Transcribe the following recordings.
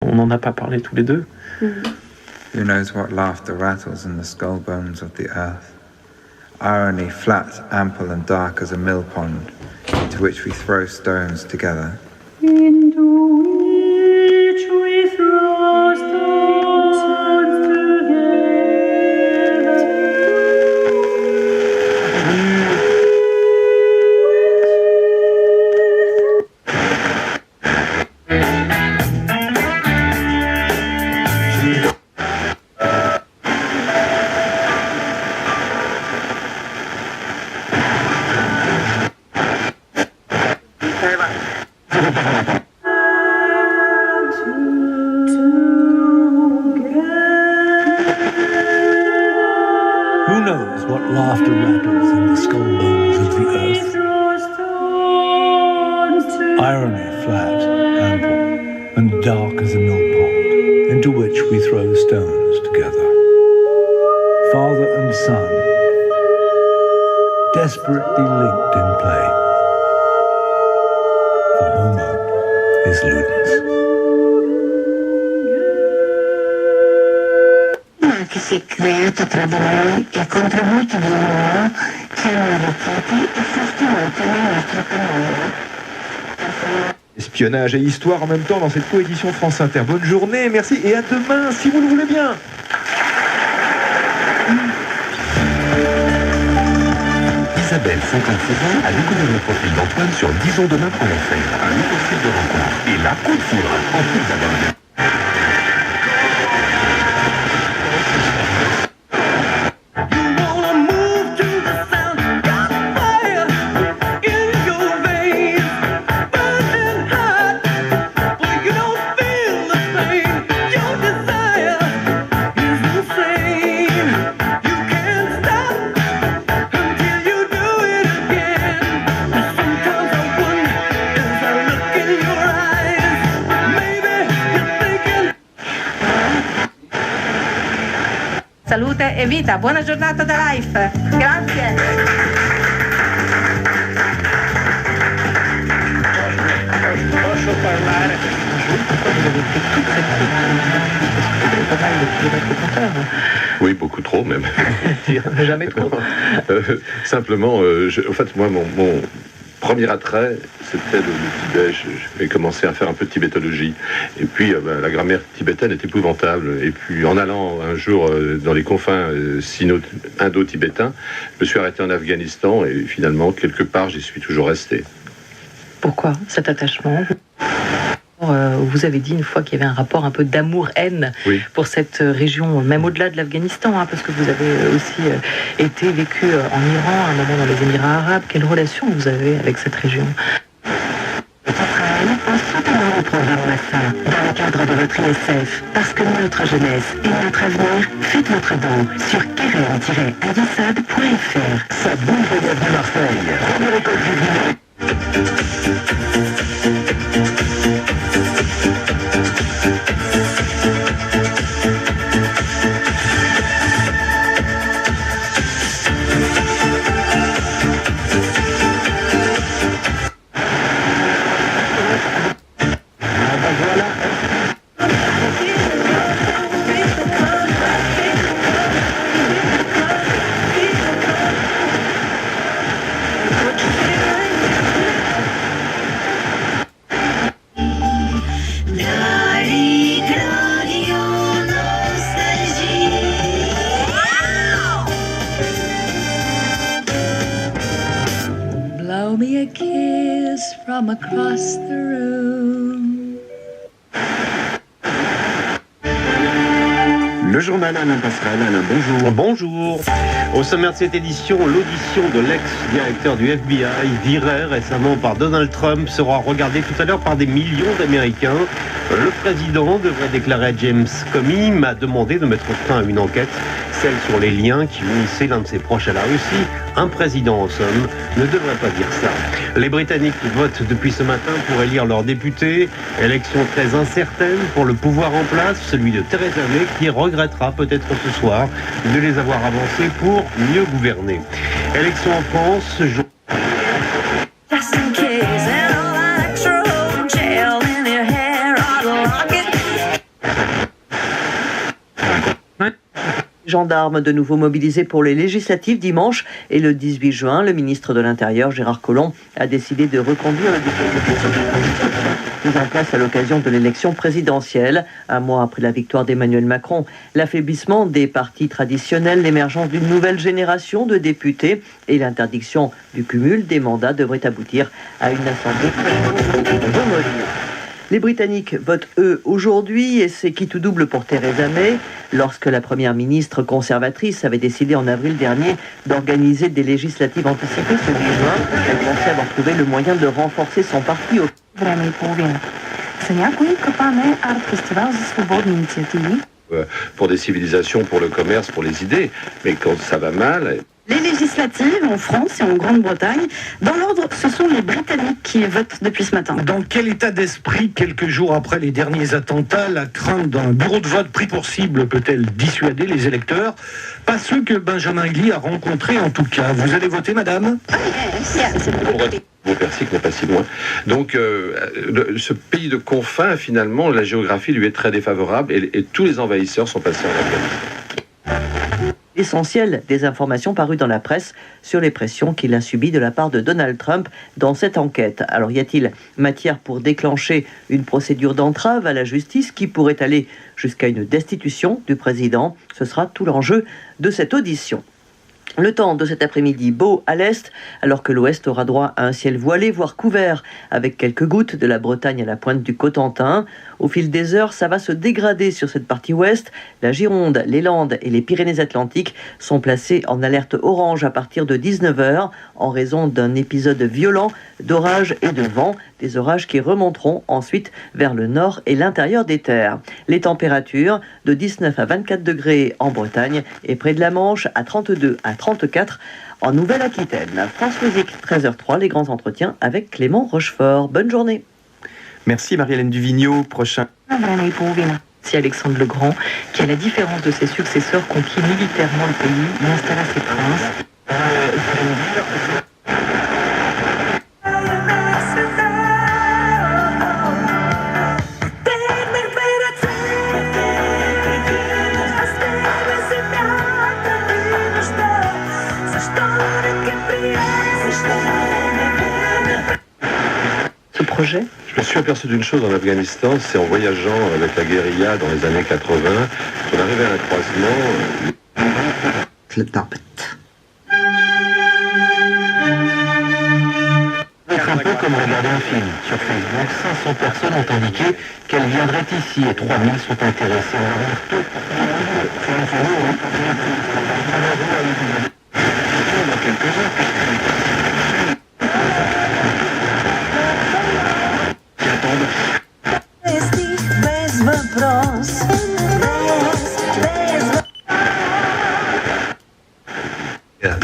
on n'en a pas parlé tous les deux. Who knows what laughter rattles in the skull bones of the earth? Irony flat, ample and dark as a mill pond, into which we throw stones together. Into which we throw stones together. Who knows what laughter rattles in the skull bones of the earth? Irony flat, ample, and dark as a mill pond, into which we throw stones together. Father and son, desperately linked in play. For Homo is Ludens. Che si è creato tra di noi e contributi di loro che hanno arricchiti e sostenuto il nostro cammino. Espionnage et histoire en même temps dans cette coédition France Inter. Bonne journée, merci et à demain si vous le voulez bien. Isabelle, 56 ans, a découvert le profil d'Antoine sur disonsdemain.fr. Un nouveau site de rencontre. Et là, coup de foudre, en plus d'abord. Salute e vita, buona giornata da Life, grazie. Posso parlare? Oui, beaucoup trop même. Jamais trop. Simplement, en fait, moi, mon premier attrait, c'était le Tibet. J'ai commencé à faire un peu de tibétologie. Et puis, la grammaire tibétaine est épouvantable. Et puis, en allant un jour dans les confins indo-tibétains, je me suis arrêté en Afghanistan et finalement, quelque part, j'y suis toujours resté. Pourquoi cet attachement ? Vous avez dit une fois qu'il y avait un rapport un peu d'amour-haine pour cette région, même au-delà de l'Afghanistan, parce que vous avez aussi vécu en Iran, à un moment dans les Émirats arabes. Quelle relation vous avez avec cette région ? Soutenons le programme Massa dans le cadre de votre ISF, parce que notre jeunesse et notre avenir, faites votre don sur keren-adissad.fr. Sa bonne voyage de Marseille. Première école juvénile. From across the room. Le journal Alain Passerelle. Alain, bonjour. Bonjour. Au sommaire de cette édition, l'audition de l'ex-directeur du FBI, viré récemment par Donald Trump, sera regardée tout à l'heure par des millions d'Américains. Le président devrait déclarer à James Comey m'a demandé de mettre fin à une enquête, celle sur les liens qui unissaient l'un de ses proches à la Russie. Un président, en somme, ne devrait pas dire ça. Les Britanniques votent depuis ce matin pour élire leurs députés. Élection très incertaine pour le pouvoir en place, celui de Theresa May, qui regrettera peut-être ce soir de les avoir avancés pour mieux gouverner. Élection en France, ce jour. Gendarmes de nouveau mobilisés pour les législatives dimanche et le 18 juin, le ministre de l'Intérieur, Gérard Collomb, a décidé de reconduire le dispositif mis en place à l'occasion de l'élection présidentielle. Un mois après la victoire d'Emmanuel Macron, l'affaiblissement des partis traditionnels, l'émergence d'une nouvelle génération de députés et l'interdiction du cumul des mandats devraient aboutir à une assemblée homogène. Les Britanniques votent, eux, aujourd'hui, et c'est qui tout double pour Theresa May. Lorsque la première ministre conservatrice avait décidé en avril dernier d'organiser des législatives anticipées ce 8 juin, elle pensait avoir trouvé le moyen de renforcer son parti. Pour des civilisations, pour le commerce, pour les idées. Mais quand ça va mal... Les législatives en France et en Grande-Bretagne, dans l'ordre, ce sont les Britanniques qui votent depuis ce matin. Dans quel état d'esprit, quelques jours après les derniers attentats, la crainte d'un bureau de vote pris pour cible peut-elle dissuader les électeurs? Pas ceux que Benjamin Lee a rencontrés en tout cas. Vous allez voter, madame? Persique n'est pas si loin. Donc, ce pays de confins, finalement, la géographie lui est très défavorable et tous les envahisseurs sont passés en Afghanistan. Essentiel des informations parues dans la presse sur les pressions qu'il a subies de la part de Donald Trump dans cette enquête. Alors, y a-t-il matière pour déclencher une procédure d'entrave à la justice qui pourrait aller jusqu'à une destitution du président? Ce sera tout l'enjeu de cette audition. Le temps de cet après-midi, beau à l'est, alors que l'ouest aura droit à un ciel voilé, voire couvert, avec quelques gouttes de la Bretagne à la pointe du Cotentin. Au fil des heures, ça va se dégrader sur cette partie ouest. La Gironde, les Landes et les Pyrénées-Atlantiques sont placés en alerte orange à partir de 19h en raison d'un épisode violent d'orage et de vent. Des orages qui remonteront ensuite vers le nord et l'intérieur des terres. Les températures de 19 à 24 degrés en Bretagne et près de la Manche à 32 à 34 en Nouvelle-Aquitaine. France Musique, 13h03, les grands entretiens avec Clément Rochefort. Bonne journée. Merci Marie-Hélène Duvigneau. Prochain. C'est Alexandre le Grand qui, à la différence de ses successeurs, conquit militairement le pays, y installa ses princes. Projet. Je me suis aperçu d'une chose en Afghanistan, c'est en voyageant avec la guérilla dans les années 80, qu'on arrivait à un croisement. C'est un peu comme regarder un film. Sur Facebook, 500 personnes ont indiqué qu'elles viendraient ici et 3000 sont intéressées.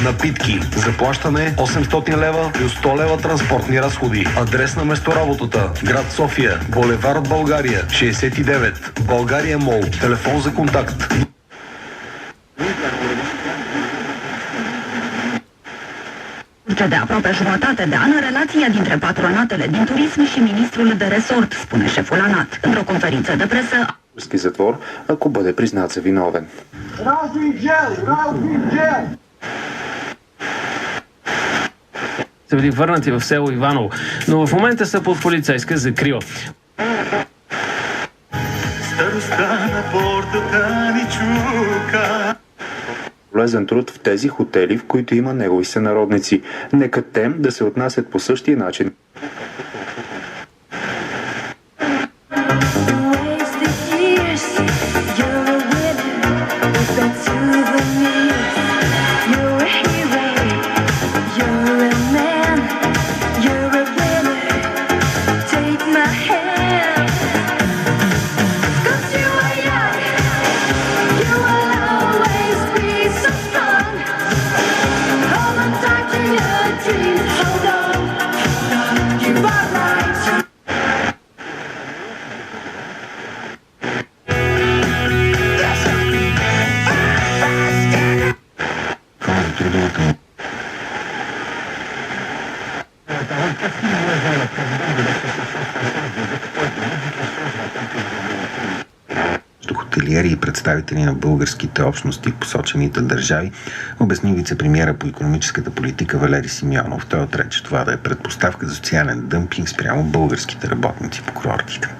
Напитки. Заплащане 800 лева плюс 100 лева транспортни разходи. Адрес на местоработата. Град София. Булевард България. 69. България Мол. Телефон за контакт. De aproape jumătate de an, relația dintre patronatele din turism și ministrul de resort, spune șeful ANAT. Într-o conferință de presă... затвор, ако бъде признат за виновен. Се били върнати в село Иваново, но в момента са под полицейска закрила. Старостта на портата ни чука. Полезен труд в тези хотели, в които има негови сънародници. Нека те да се отнасят по същия начин. хотелиери и представители на българските общности в посочените държави, обясни вице-премиера по икономическата политика Валери Симеонов. Той отрече това да е предпоставка за социален дъмпинг спрямо българските работници по курортите.